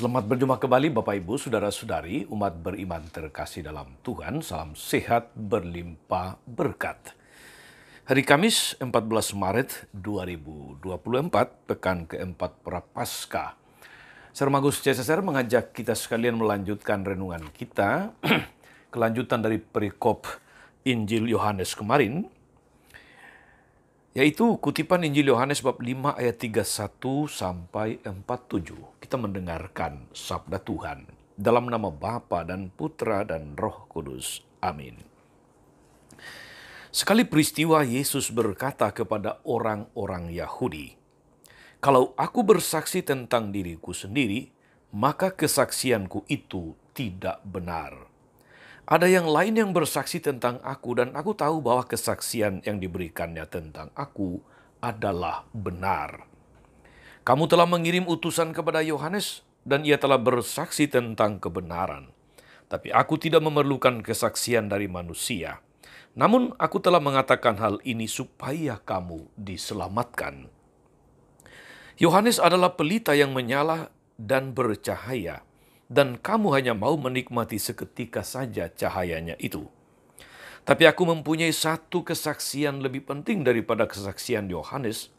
Selamat berjumpa kembali Bapak Ibu, Saudara-saudari, umat beriman terkasih dalam Tuhan. Salam sehat berlimpah berkat. Hari Kamis 14 Maret 2024, pekan keempat Prapaskah. Sermagus CSSR mengajak kita sekalian melanjutkan renungan kita, kelanjutan dari perikop Injil Yohanes kemarin, yaitu kutipan Injil Yohanes bab 5 ayat 31 sampai 47. Kita mendengarkan sabda Tuhan dalam nama Bapa dan Putra dan Roh Kudus. Amin. Sekali peristiwa Yesus berkata kepada orang-orang Yahudi, "Kalau aku bersaksi tentang diriku sendiri, maka kesaksianku itu tidak benar. Ada yang lain yang bersaksi tentang aku, dan aku tahu bahwa kesaksian yang diberikannya tentang aku adalah benar. Kamu telah mengirim utusan kepada Yohanes, dan ia telah bersaksi tentang kebenaran. Tapi aku tidak memerlukan kesaksian dari manusia. Namun aku telah mengatakan hal ini supaya kamu diselamatkan. Yohanes adalah pelita yang menyala dan bercahaya, dan kamu hanya mau menikmati seketika saja cahayanya itu. Tapi aku mempunyai satu kesaksian lebih penting daripada kesaksian Yohanes,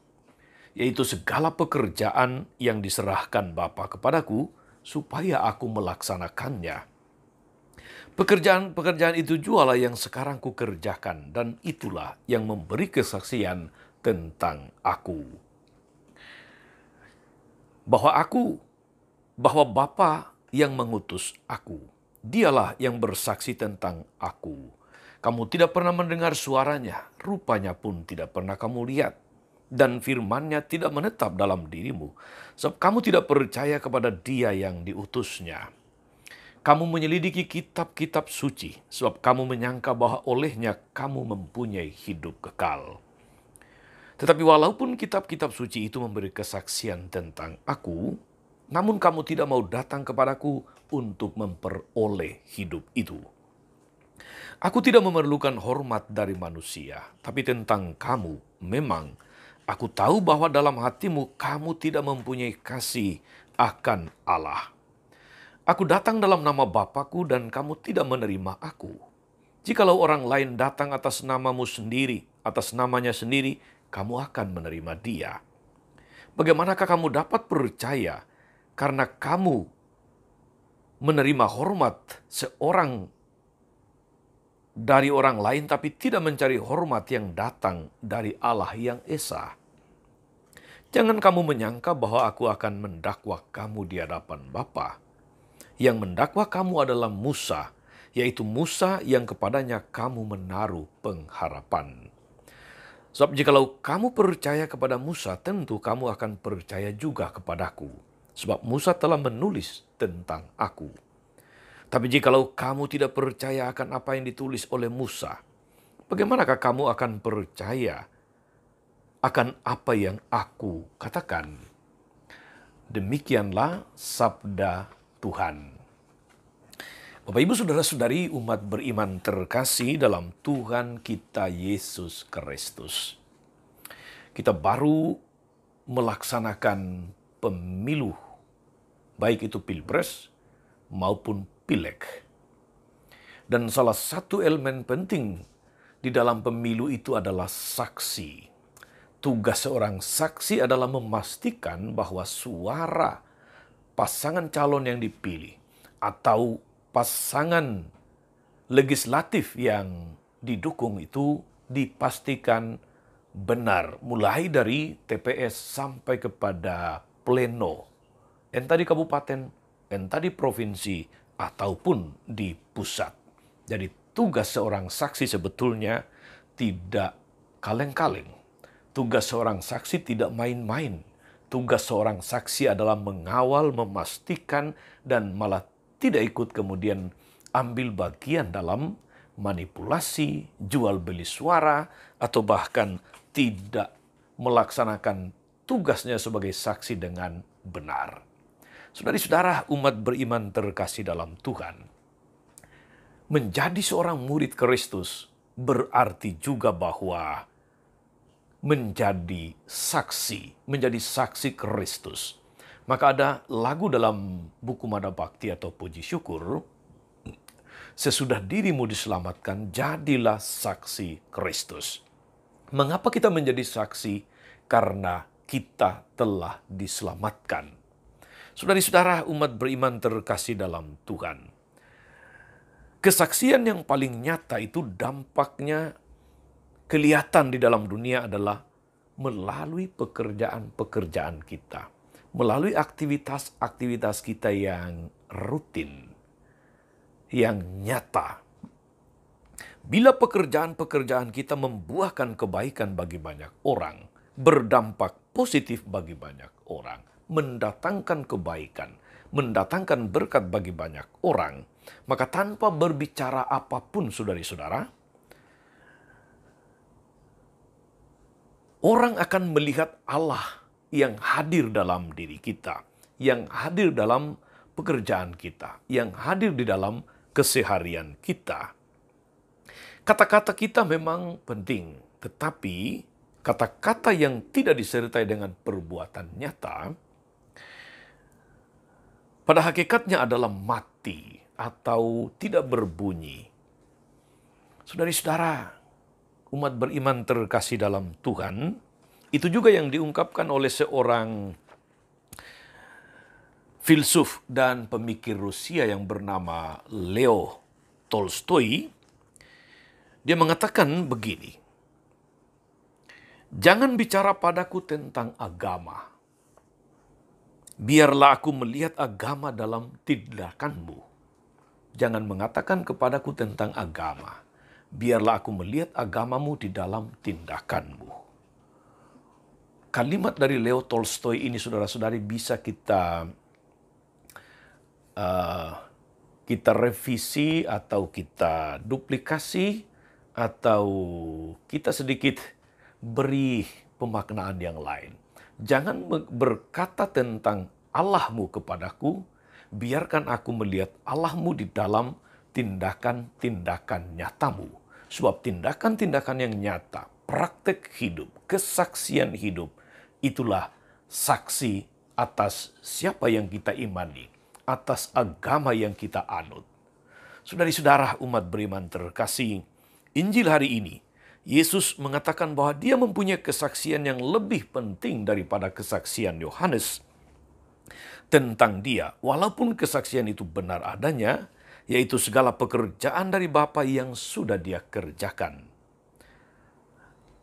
yaitu segala pekerjaan yang diserahkan Bapa kepadaku, supaya aku melaksanakannya. Pekerjaan-pekerjaan itu jualah yang sekarang kukerjakan, dan itulah yang memberi kesaksian tentang aku. Bahwa Bapa yang mengutus aku, dialah yang bersaksi tentang aku. Kamu tidak pernah mendengar suaranya, rupanya pun tidak pernah kamu lihat, dan firman-Nya tidak menetap dalam dirimu, sebab kamu tidak percaya kepada Dia yang diutusnya. Kamu menyelidiki kitab-kitab suci, sebab kamu menyangka bahwa olehnya kamu mempunyai hidup kekal. Tetapi walaupun kitab-kitab suci itu memberi kesaksian tentang aku, namun kamu tidak mau datang kepadaku untuk memperoleh hidup itu. Aku tidak memerlukan hormat dari manusia, tapi tentang kamu, memang aku tahu bahwa dalam hatimu kamu tidak mempunyai kasih akan Allah. Aku datang dalam nama Bapakku dan kamu tidak menerima aku. Jikalau orang lain datang atas namamu sendiri, atas namanya sendiri, kamu akan menerima dia. Bagaimanakah kamu dapat percaya karena kamu menerima hormat seorang dari orang lain, tapi tidak mencari hormat yang datang dari Allah yang Esa? Jangan kamu menyangka bahwa aku akan mendakwa kamu di hadapan Bapa. Yang mendakwa kamu adalah Musa, yaitu Musa yang kepadanya kamu menaruh pengharapan. Sebab jikalau kamu percaya kepada Musa, tentu kamu akan percaya juga kepadaku. Sebab Musa telah menulis tentang aku. Tapi jikalau kamu tidak percaya akan apa yang ditulis oleh Musa, bagaimanakah kamu akan percaya akan apa yang aku katakan? Demikianlah sabda Tuhan. Bapak Ibu Saudara-saudari, umat beriman terkasih dalam Tuhan kita Yesus Kristus. Kita baru melaksanakan pemilu, baik itu pilpres maupun pileg. Dan salah satu elemen penting di dalam pemilu itu adalah saksi. Tugas seorang saksi adalah memastikan bahwa suara pasangan calon yang dipilih atau pasangan legislatif yang didukung itu dipastikan benar, mulai dari TPS sampai kepada pleno, entah di kabupaten, entah di provinsi, ataupun di pusat. Jadi tugas seorang saksi sebetulnya tidak kaleng-kaleng. Tugas seorang saksi tidak main-main. Tugas seorang saksi adalah mengawal, memastikan, dan malah tidak ikut kemudian ambil bagian dalam manipulasi, jual beli suara, atau bahkan tidak melaksanakan tugasnya sebagai saksi dengan benar. Saudari-saudara, umat beriman terkasih dalam Tuhan, menjadi seorang murid Kristus berarti juga bahwa menjadi saksi Kristus. Maka ada lagu dalam buku Mada Bakti atau Puji Syukur, sesudah dirimu diselamatkan, jadilah saksi Kristus. Mengapa kita menjadi saksi? Karena kita telah diselamatkan. Saudara-saudara umat beriman terkasih dalam Tuhan. Kesaksian yang paling nyata itu dampaknya kelihatan di dalam dunia adalah melalui pekerjaan-pekerjaan kita. Melalui aktivitas-aktivitas kita yang rutin, yang nyata. Bila pekerjaan-pekerjaan kita membuahkan kebaikan bagi banyak orang, berdampak positif bagi banyak orang, mendatangkan kebaikan, mendatangkan berkat bagi banyak orang, maka tanpa berbicara apapun saudara-saudara, orang akan melihat Allah yang hadir dalam diri kita, yang hadir dalam pekerjaan kita, yang hadir di dalam keseharian kita. Kata-kata kita memang penting, tetapi kata-kata yang tidak disertai dengan perbuatan nyata, pada hakikatnya adalah mati atau tidak berbunyi. Saudara-saudara, umat beriman terkasih dalam Tuhan, itu juga yang diungkapkan oleh seorang filsuf dan pemikir Rusia yang bernama Leo Tolstoy. Dia mengatakan begini, "Jangan bicara padaku tentang agama. Biarlah aku melihat agama dalam tindakanmu. Jangan mengatakan kepadaku tentang agama. Biarlah aku melihat agamamu di dalam tindakanmu." Kalimat dari Leo Tolstoy ini, saudara-saudari, bisa kita revisi atau kita duplikasi atau kita sedikit beri pemaknaan yang lain. Jangan berkata tentang Allahmu kepadaku, biarkan aku melihat Allahmu di dalam tindakan-tindakan nyatamu. Sebab tindakan-tindakan yang nyata, praktek hidup, kesaksian hidup, itulah saksi atas siapa yang kita imani, atas agama yang kita anut. Saudari-saudara umat beriman terkasih, Injil hari ini, Yesus mengatakan bahwa dia mempunyai kesaksian yang lebih penting daripada kesaksian Yohanes tentang dia. Walaupun kesaksian itu benar adanya, yaitu segala pekerjaan dari Bapa yang sudah dia kerjakan.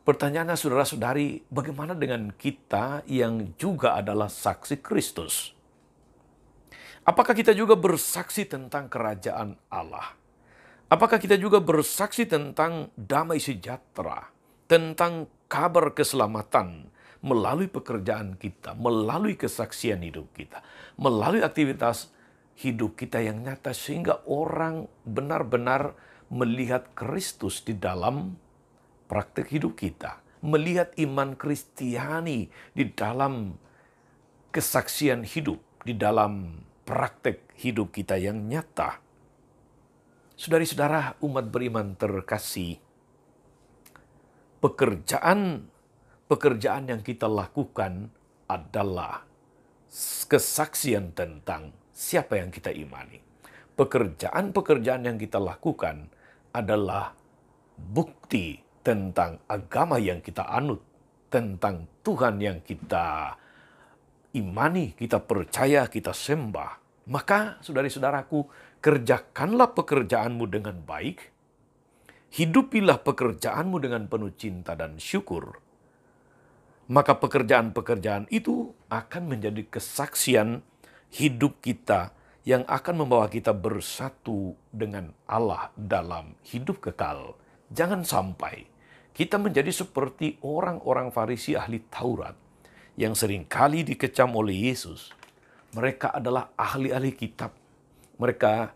Pertanyaannya saudara-saudari, bagaimana dengan kita yang juga adalah saksi Kristus? Apakah kita juga bersaksi tentang kerajaan Allah? Apakah kita juga bersaksi tentang damai sejahtera, tentang kabar keselamatan melalui pekerjaan kita, melalui kesaksian hidup kita, melalui aktivitas hidup kita yang nyata sehingga orang benar-benar melihat Kristus di dalam praktek hidup kita, melihat iman Kristiani di dalam kesaksian hidup, di dalam praktek hidup kita yang nyata. Saudari-saudara umat beriman terkasih, pekerjaan yang kita lakukan adalah kesaksian tentang siapa yang kita imani. Pekerjaan-pekerjaan yang kita lakukan adalah bukti tentang agama yang kita anut, tentang Tuhan yang kita imani, kita percaya, kita sembah. Maka, saudari-saudaraku, kerjakanlah pekerjaanmu dengan baik, hidupilah pekerjaanmu dengan penuh cinta dan syukur. Maka pekerjaan-pekerjaan itu akan menjadi kesaksian hidup kita yang akan membawa kita bersatu dengan Allah dalam hidup kekal. Jangan sampai kita menjadi seperti orang-orang Farisi ahli Taurat yang seringkali dikecam oleh Yesus. Mereka adalah ahli-ahli kitab. Mereka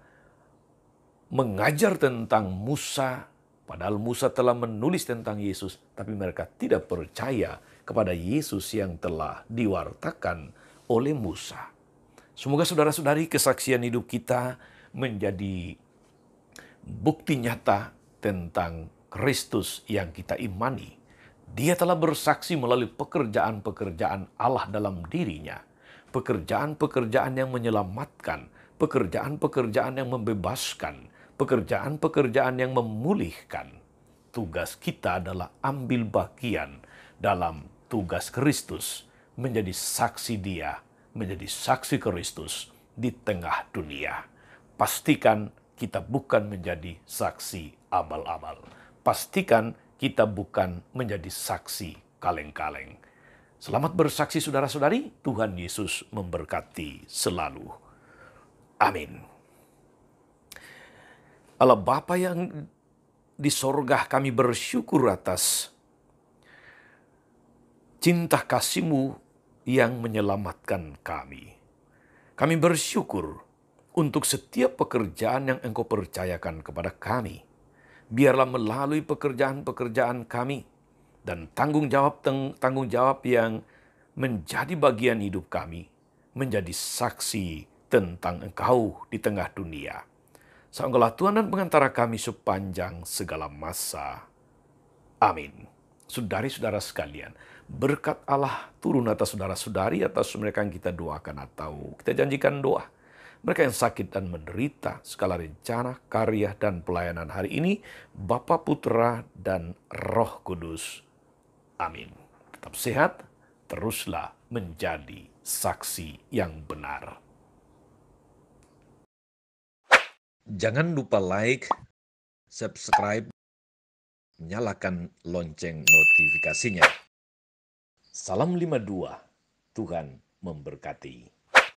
mengajar tentang Musa, padahal Musa telah menulis tentang Yesus, tapi mereka tidak percaya kepada Yesus yang telah diwartakan oleh Musa. Semoga saudara-saudari kesaksian hidup kita menjadi bukti nyata tentang Kristus yang kita imani. Dia telah bersaksi melalui pekerjaan-pekerjaan Allah dalam dirinya. pekerjaan-pekerjaan yang menyelamatkan, pekerjaan-pekerjaan yang membebaskan, pekerjaan-pekerjaan yang memulihkan. Tugas kita adalah ambil bagian dalam tugas Kristus, menjadi saksi Dia, menjadi saksi Kristus di tengah dunia. Pastikan kita bukan menjadi saksi abal-abal. Pastikan kita bukan menjadi saksi kaleng-kaleng. Selamat bersaksi saudara-saudari, Tuhan Yesus memberkati selalu. Amin. Allah Bapa yang di sorga, kami bersyukur atas cinta kasih-Mu yang menyelamatkan kami. Kami bersyukur untuk setiap pekerjaan yang Engkau percayakan kepada kami. Biarlah melalui pekerjaan-pekerjaan kami dan tanggung jawab yang menjadi bagian hidup kami, menjadi saksi tentang Engkau di tengah dunia. Engkaulah Tuhan dan pengantara kami sepanjang segala masa. Amin. Saudari-saudara sekalian, berkat Allah turun atas saudara-saudari, atas mereka yang kita doakan atau kita janjikan doa. Mereka yang sakit dan menderita, segala rencana, karya, dan pelayanan hari ini, Bapa, Putra, dan Roh Kudus. Amin. Tetap sehat, teruslah menjadi saksi yang benar. Jangan lupa like, subscribe, nyalakan lonceng notifikasinya. Salam 52, Tuhan memberkati.